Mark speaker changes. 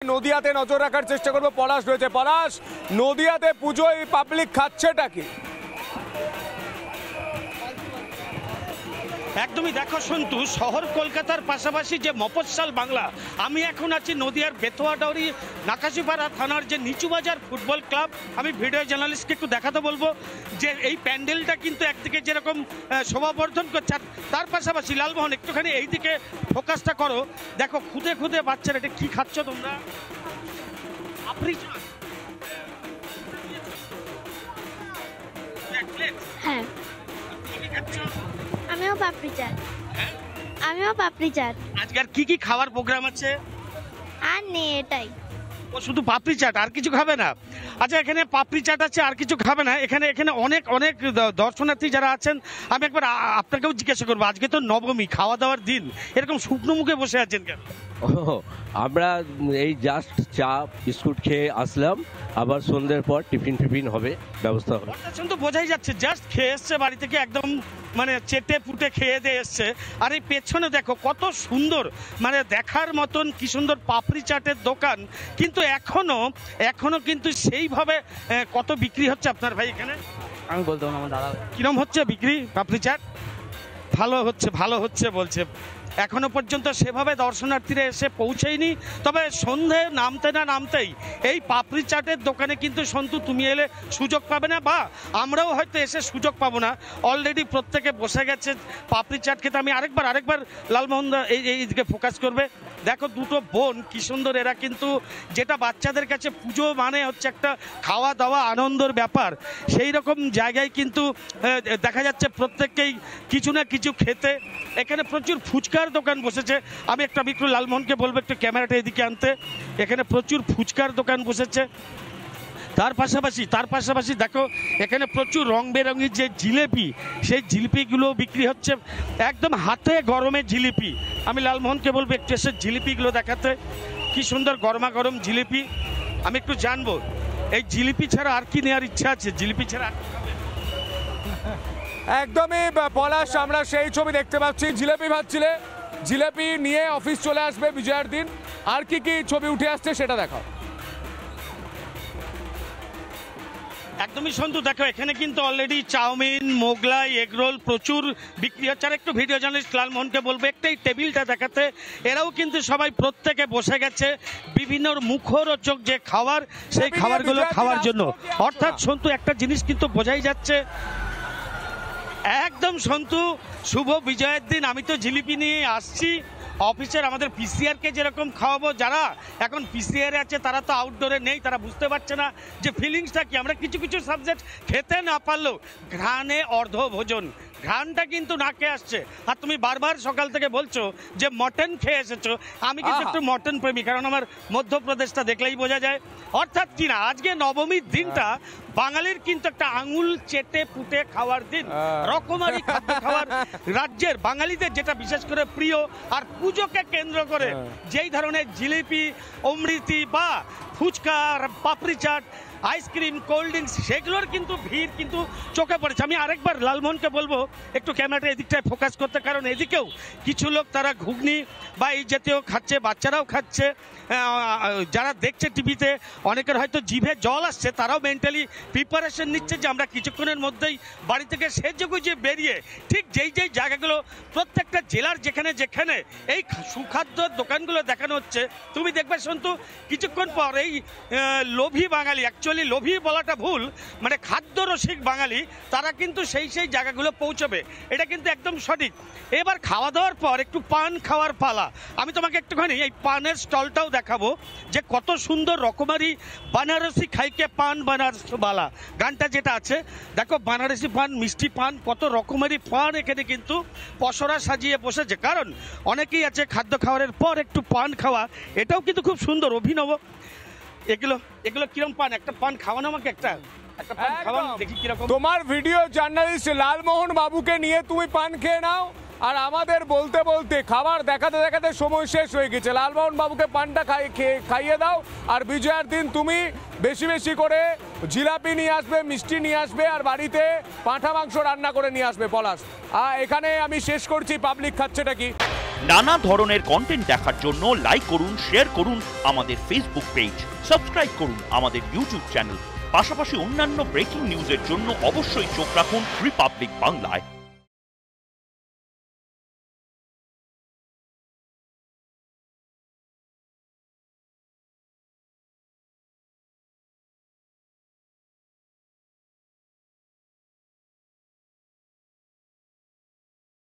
Speaker 1: নদিয়াতে নজর রাখার চেষ্টা করবো। পলাশ রয়েছে। পলাশ, নদিয়াতে পুজোয় পাবলিক খাচ্ছেটা কি?
Speaker 2: একদমই দেখো সন্তু, শহর কলকাতার পাশাপাশি যে মফস্বল বাংলা, আমি এখন আছি নদিয়ার বেতোয়াডাউরি নাকাশিপাড়া থানার যে নিচুবাজার ফুটবল ক্লাব। আমি ভিডিও জার্নালিস্টকে একটু দেখাতে বলবো যে এই প্যান্ডেলটা কিন্তু একদিকে যেরকম শোভাবর্ধন করছে, তার পাশাপাশি লালমোহন একটুখানি এই দিকে ফোকাসটা করো। দেখো খুদে খুদে বাচ্চারা, এটা কি খাচ্ছ তোমরা?
Speaker 3: হ্যাঁ, আমিও পাপড়ি চাট। আমিও পাপড়ি চাট।
Speaker 2: আজকে আর কি খাওয়ার প্রোগ্রাম আছে?
Speaker 3: আর নেই, এটাই।
Speaker 2: ও শুধু পাপড়ি চাট, আর কিছু খাবে না? আচ্ছা, এখানে পাপড়ি চাট আছে, আর কিছু খাবে না? এখানে অনেক অনেক দর্শনার্থী যারা আছেন, আমি একবার আপনাকেও জিজ্ঞাসা করবো, আজকে তো নবমী, খাওয়া দাওয়ার দিন, এরকম শুকনো মুখে বসে আছেন কেন?
Speaker 4: আমরা এই জাস্ট চা বিস্কুট খেয়ে আসলাম, আবার সন্ধ্যের পর টিফিন হবে, ব্যবস্থা হবে।
Speaker 2: তো বোঝাই যাচ্ছে জাস্ট খেয়ে এসছে বাড়ি থেকে, একদম মানে চেটে পুটে খেয়ে দিয়ে এসছে। আর এই পেছনে দেখো কত সুন্দর, মানে দেখার মতন কি সুন্দর পাপড়ি চাটের দোকান। কিন্তু এখনো কিন্তু সেইভাবে কত বিক্রি হচ্ছে আপনার ভাই এখানে?
Speaker 5: আমি বলতে পারবো না, আমার দাদা।
Speaker 2: কিরম হচ্ছে বিক্রি পাপড়ি চাট? ভালো হচ্ছে বলছে। এখনো পর্যন্ত সেভাবে দর্শনার্থীরা এসে পৌঁছেইনি, তবে সন্ধে নামতেই এই পাপড়ি চাটের দোকানে কিন্তু সন্তু তুমি এলে সুযোগ পাবে না, বা আমরাও হয়তো এসে সুযোগ পাবো না। অলরেডি প্রত্যেকে বসে গেছে পাপড়ি চাট খেতে। আমি আরেকবার লালমোহন এই দিকে ফোকাস করবে। দেখো দুটো বোন কি সুন্দর, এরা কিন্তু যেটা বাচ্চাদের কাছে পুজো মানে হচ্ছে একটা খাওয়া দাওয়া আনন্দের ব্যাপার, সেই রকম জায়গায় কিন্তু দেখা যাচ্ছে প্রত্যেককেই কিছু না কিছু খেতে। এখানে প্রচুর ফুচকার দোকান বসেছে। আমি একটু লালমোহনকে বলবো একটু ক্যামেরাটা এদিকে আনতে। এখানে প্রচুর ফুচকার দোকান বসেছে। তার পাশাপাশি দেখো এখানে প্রচুর রং বেরঙি যে জিলিপি, সেই জিলিপিগুলো বিক্রি হচ্ছে, একদম হাতে গরমে জিলিপি। আমি লালমোহনকে বলবো একটু এসে জিলিপিগুলো দেখাতে, কি সুন্দর গরমা গরম জিলিপি। আমি একটু জানবো এই জিলিপি ছাড়া আর কি নেওয়ার ইচ্ছা আছে? জিলিপি ছাড়া আর কি খাবে?
Speaker 1: একদমই পলাশ, আমরা সেই ছবি দেখতে পাচ্ছি। জিলেপি ভাবছিলে, জিলেপি নিয়ে অফিস চলে আসবে বিজয়ার দিন। আর কি ছবি উঠে আসছে সেটা দেখাও।
Speaker 2: একদমই সন্তু, দেখো এখানে কিন্তু অলরেডি চাউমিন, মোগলাই, এগরোল প্রচুর বিক্রি হচ্ছে। আর একটু ভিডিও জার্নালিস্ট লালমোহনকে বলবো একটাই টেবিলটা দেখাতে। এরাও কিন্তু সবাই প্রত্যেকে বসে গেছে বিভিন্ন মুখরোচক যে খাবার, সেই খাবারগুলো খাওয়ার জন্য। অর্থাৎ সন্তু একটা জিনিস কিন্তু বোঝাই যাচ্ছে, একদম সন্তু শুভ বিজয়ের দিন আমি তো জিলিপি নিয়ে আসছি অফিসের। আমাদের পিসিআরকে যেরকম খাওয়াবো, যারা এখন পিসিআর আছে তারা তো আউটডোরে নেই, তারা বুঝতে পারছে না যে ফিলিংসটা কি। আমরা কিছু সাবজেক্ট খেতে না পারলেও ঘ্রাণে অর্ধভোজন, ঘ্রাণটা কিন্তু নাকে আসছে। আর তুমি বারবার সকাল থেকে বলছো যে মটন খেয়ে এসেছো, আমি কিন্তু একটু মটন প্রেমী, কারণ আমার মধ্যপ্রদেশটা দেখলেই বোঝা যায়। অর্থাৎ কিনা আজকে নবমীর দিনটা বাঙালির কিন্তু একটা আঙুল চেটে পুটে খাওয়ার দিন, রকমারি খাদ্য খাওয়ার রাজ্যের বাঙালিদের যেটা বিশেষ করে প্রিয়। আর পুজোকে কেন্দ্র করে যেই ধরনের জিলিপি, অমৃতি বা ফুচকা, পাপড়ি চাট, আইসক্রিম, কোল্ড ড্রিঙ্কস, সেগুলোর কিন্তু ভিড় কিন্তু চোখে পড়েছে। আমি আরেকবার লালমোহনকে বলবো একটু ক্যামেরাটা এদিকটায় ফোকাস করতে, কারণ এদিকেও কিছু লোক তারা ঘুগনি বা এই জাতীয় খাচ্ছে, বাচ্চারাও খাচ্ছে। যারা দেখছে টিভিতে অনেকের হয়তো জিভে জল আসছে, তারাও মেন্টালি প্রিপারেশন নিচ্ছে যে আমরা কিছুক্ষণের মধ্যেই বাড়ি থেকে সেজেগুজে বেরিয়ে ঠিক যেই জায়গাগুলো প্রত্যেকটা জেলার যেখানে এই সুখাদ্যর দোকানগুলো দেখানো হচ্ছে, তুমি দেখবে সন্তু কিছুক্ষণ পর এই লোভী বাঙালি, অ্যাকচুয়ালি লোভী বলাটা ভুল, মানে খাদ্য রসিক বাঙালি, তারা কিন্তু সেই জায়গাগুলো পৌঁছবে। এটা কিন্তু একদম সঠিক। এবার খাওয়া দাওয়ার পর একটু পান খাওয়ার পালা। আমি তোমাকে একটুখানি এই পানের স্টলটাও দেখাবো যে কত সুন্দর রকমারি বানারসি খাইকে পান বানারসবালা গানটা যেটা আছে। দেখো বানারসি পান, মিষ্টি পান, কত রকমারি পান এখানে কিন্তু পসরা সাজিয়ে বসেছে। কারণ অনেকেই আছে খাদ্য খাওয়ারের পর একটু পান খাওয়া, এটাও কিন্তু খুব সুন্দর, অভিনব। এগুলো কিরম পান? একটা পান খাওয়ানো আমাকে, একটা পান খাওয়ানো দেখি কিরকম।
Speaker 1: তোমার ভিডিও জার্নালিস্ট লালমোহন বাবুকে নিয়ে তুমি পান খেয়ে নাও, আর আমাদের বলতে খাবার দেখাতে সময় শেষ হয়ে গেছে। লালমোহন বাবুকে পানটা খাইয়ে দাও, আর বিজয়ার দিন তুমি বেশি করে জিলাপি নিয়ে আসবে, মিষ্টি নিয়ে আসবে, আর বাড়িতে পাঁঠা মাংস রান্না করে নিয়ে আসবে। পলাশ, এখানে আমি শেষ করছি পাবলিক খাচ্ছেটা কি।
Speaker 6: নানা ধরনের কন্টেন্ট দেখার জন্য লাইক করুন, শেয়ার করুন আমাদের ফেসবুক পেজ, সাবস্ক্রাইব করুন আমাদের ইউটিউব চ্যানেল। পাশাপাশি অন্যান্য ব্রেকিং নিউজের জন্য অবশ্যই চোখ রাখুন রিপাবলিক বাংলায়।